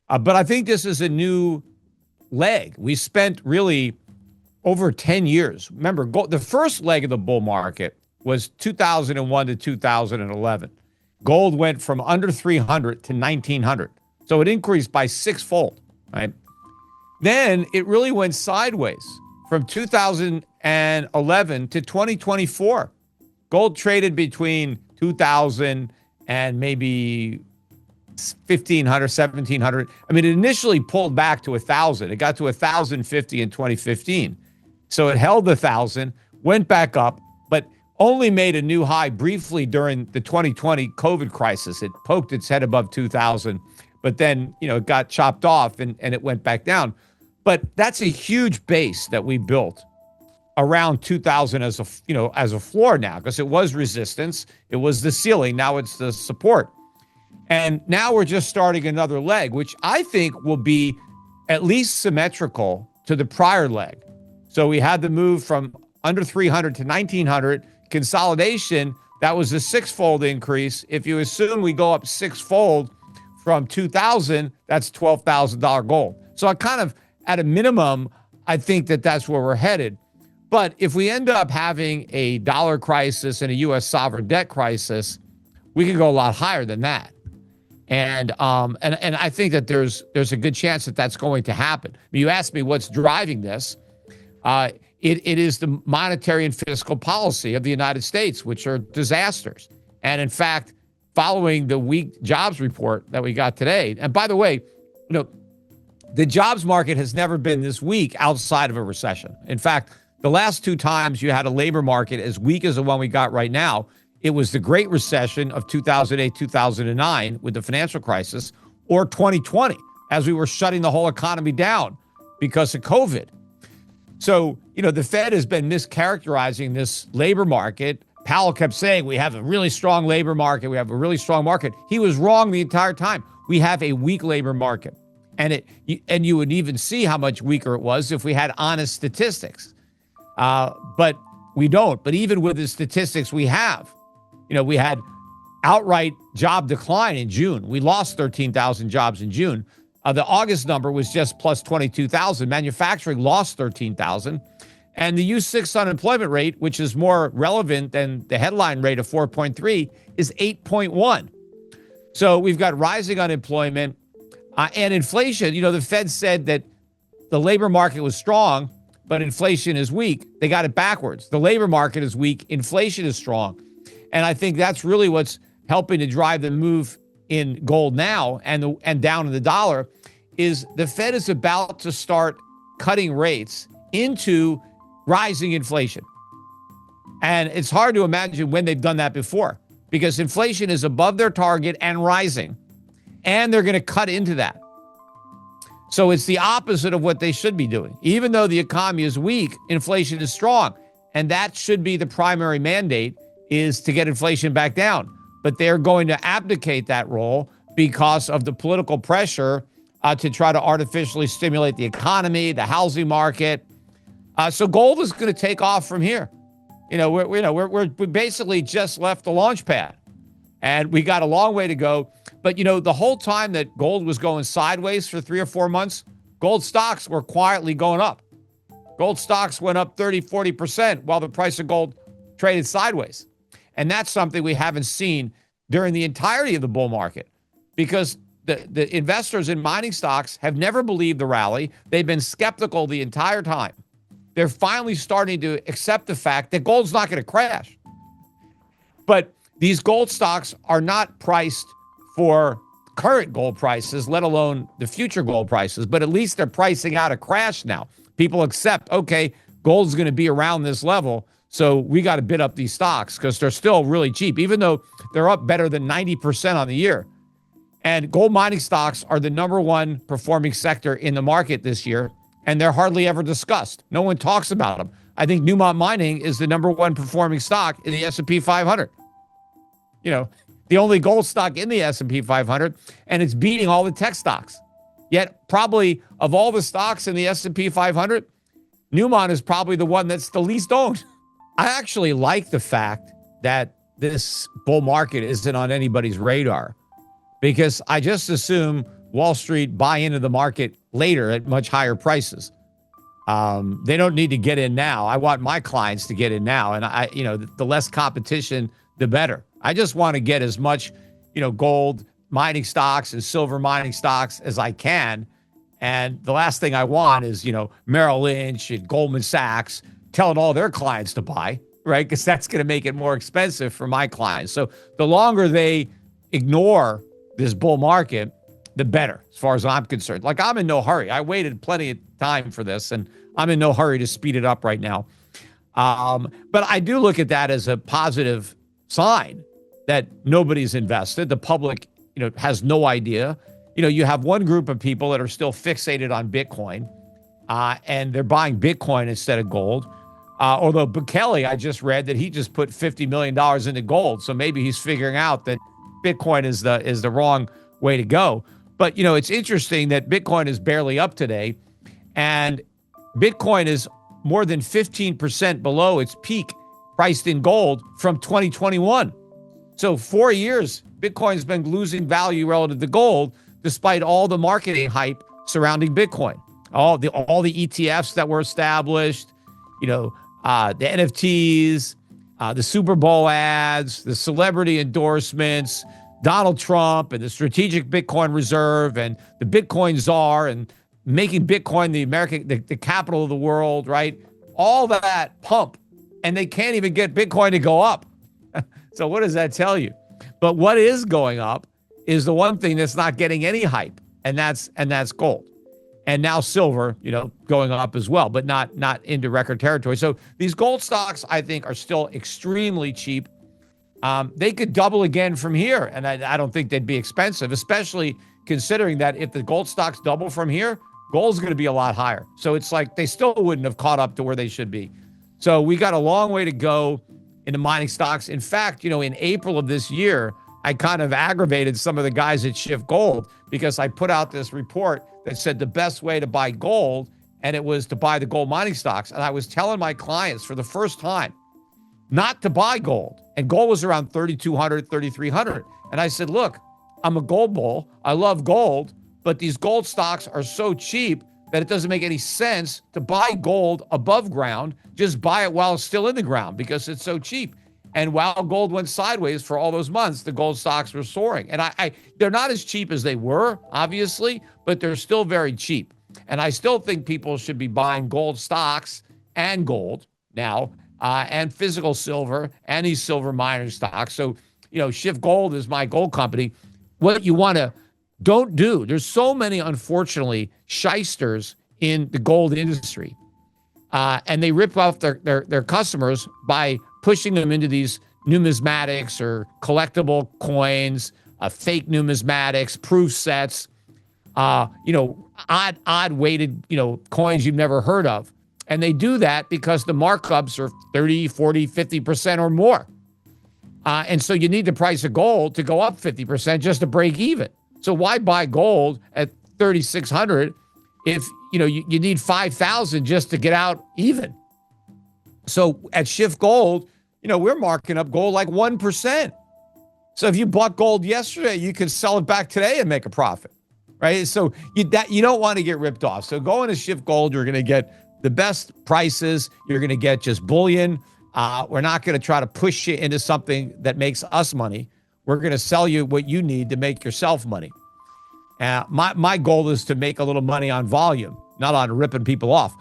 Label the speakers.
Speaker 1: But I think this is a new leg. We spent really over 10 years. Remember, the first leg of the bull market was 2001 to 2011. Gold went from under 300 to 1900. So it increased by sixfold, right? Then it really went sideways from 2011 to 2024. Gold traded between 2000 and maybe 1500, 1700. I mean, it initially pulled back to 1000. It got to 1050 in 2015. So it held 1000, went back up, but only made a new high briefly during the 2020 COVID crisis. It poked its head above 2000, but then, it got chopped off and it went back down. But that's a huge base that we built around 2000 as a floor now, because it was resistance. It was the ceiling. Now it's the support. And now we're just starting another leg, which I think will be at least symmetrical to the prior leg. So we had the move from under 300 to 1900 consolidation. That was a sixfold increase. If you assume we go up sixfold from 2000, that's $12,000 gold. So I kind of, at a minimum, I think that that's where we're headed. But if we end up having a dollar crisis and a U.S. sovereign debt crisis, we could go a lot higher than that. And I think that there's a good chance that that's going to happen. You asked me what's driving this. It is the monetary and fiscal policy of the United States, which are disasters. And in fact, following the weak jobs report that we got today, and by the way, the jobs market has never been this weak outside of a recession. In fact, the last two times you had a labor market as weak as the one we got right now, it was the Great Recession of 2008, 2009 with the financial crisis, or 2020 as we were shutting the whole economy down because of COVID. So, the Fed has been mischaracterizing this labor market. Powell kept saying we have a really strong labor market. We have a really strong market. He was wrong the entire time. We have a weak labor market. And you would even see how much weaker it was if we had honest statistics. But we don't. But even with the statistics we have, we had outright job decline in June. We lost 13,000 jobs in June. The August number was just plus 22,000. Manufacturing lost 13,000. And the U6 unemployment rate, which is more relevant than the headline rate of 4.3, is 8.1. So we've got rising unemployment and inflation. The Fed said that the labor market was strong, but inflation is weak. They got it backwards. The labor market is weak. Inflation is strong. And I think that's really what's helping to drive the move in gold now and down in the dollar is the Fed is about to start cutting rates into rising inflation. And it's hard to imagine when they've done that before because inflation is above their target and rising, and they're going to cut into that. So it's the opposite of what they should be doing. Even though the economy is weak, inflation is strong. And that should be the primary mandate, is to get inflation back down. But they're going to abdicate that role because of the political pressure to try to artificially stimulate the economy, the housing market. So gold is going to take off from here. We basically just left the launch pad, and we got a long way to go. But, the whole time that gold was going sideways for 3 or 4 months, gold stocks were quietly going up. Gold stocks went up 30, 40% while the price of gold traded sideways. And that's something we haven't seen during the entirety of the bull market because the investors in mining stocks have never believed the rally. They've been skeptical the entire time. They're finally starting to accept the fact that gold's not going to crash. But these gold stocks are not priced for current gold prices, let alone the future gold prices, but at least they're pricing out a crash now. People accept, okay, gold's going to be around this level, so we got to bid up these stocks because they're still really cheap, even though they're up better than 90% on the year. And gold mining stocks are the number one performing sector in the market this year, and they're hardly ever discussed. No one talks about them. I think Newmont Mining is the number one performing stock in the S&P 500. The only gold stock in the S&P 500, and it's beating all the tech stocks. Yet probably of all the stocks in the S&P 500, Newmont is probably the one that's the least owned. I actually like the fact that this bull market isn't on anybody's radar because I just assume Wall Street buy into the market later at much higher prices. They don't need to get in now. I want my clients to get in now. And the less competition, the better. I just want to get as much, gold mining stocks and silver mining stocks as I can. And the last thing I want is, Merrill Lynch and Goldman Sachs telling all their clients to buy, right? Because that's going to make it more expensive for my clients. So the longer they ignore this bull market, the better, as far as I'm concerned. Like, I'm in no hurry. I waited plenty of time for this, and I'm in no hurry to speed it up right now. But I do look at that as a positive sign that nobody's invested. The public, has no idea. You have one group of people that are still fixated on Bitcoin, and they're buying Bitcoin instead of gold. Although Bukele, I just read that he just put $50 million into gold. So maybe he's figuring out that Bitcoin is the wrong way to go. But, it's interesting that Bitcoin is barely up today, and Bitcoin is more than 15% below its peak priced in gold from 2021. So 4 years, Bitcoin's been losing value relative to gold, despite all the marketing hype surrounding Bitcoin, all the ETFs that were established, the NFTs, the Super Bowl ads, the celebrity endorsements, Donald Trump and the strategic Bitcoin reserve and the Bitcoin czar and making Bitcoin the capital of the world, right? All that pump, and they can't even get Bitcoin to go up. So what does that tell you? But what is going up is the one thing that's not getting any hype, and that's gold. And now silver, going up as well, but not into record territory. So these gold stocks, I think, are still extremely cheap. They could double again from here, and I don't think they'd be expensive, especially considering that if the gold stocks double from here, gold's going to be a lot higher. So it's like they still wouldn't have caught up to where they should be. So we got a long way to go in the mining stocks. In fact, in April of this year, I kind of aggravated some of the guys at Schiff Gold because I put out this report that said the best way to buy gold, and it was to buy the gold mining stocks. And I was telling my clients for the first time not to buy gold. And gold was around 3,200, 3,300. And I said, look, I'm a gold bull. I love gold, but these gold stocks are so cheap that it doesn't make any sense to buy gold above ground. Just buy it while it's still in the ground because it's so cheap. And while gold went sideways for all those months, the gold stocks were soaring. And they're not as cheap as they were, obviously, but they're still very cheap. And I still think people should be buying gold stocks and gold now, and physical silver and these silver miner stocks. So, Schiff Gold is my gold company. What you want to don't do, there's so many, unfortunately, shysters in the gold industry. And they rip off their customers by pushing them into these numismatics or collectible coins, fake numismatics, proof sets, odd weighted, coins you've never heard of. And they do that because the markups are 30, 40, 50% or more. And so you need the price of gold to go up 50% just to break even. So why buy gold at 3,600 if, you need 5,000 just to get out even? So at Schiff Gold, we're marking up gold like 1%. So if you bought gold yesterday, you can sell it back today and make a profit, right? So you don't want to get ripped off. So going to Schiff Gold, you're going to get the best prices. You're going to get just bullion. We're not going to try to push you into something that makes us money. We're going to sell you what you need to make yourself money. My goal is to make a little money on volume, not on ripping people off.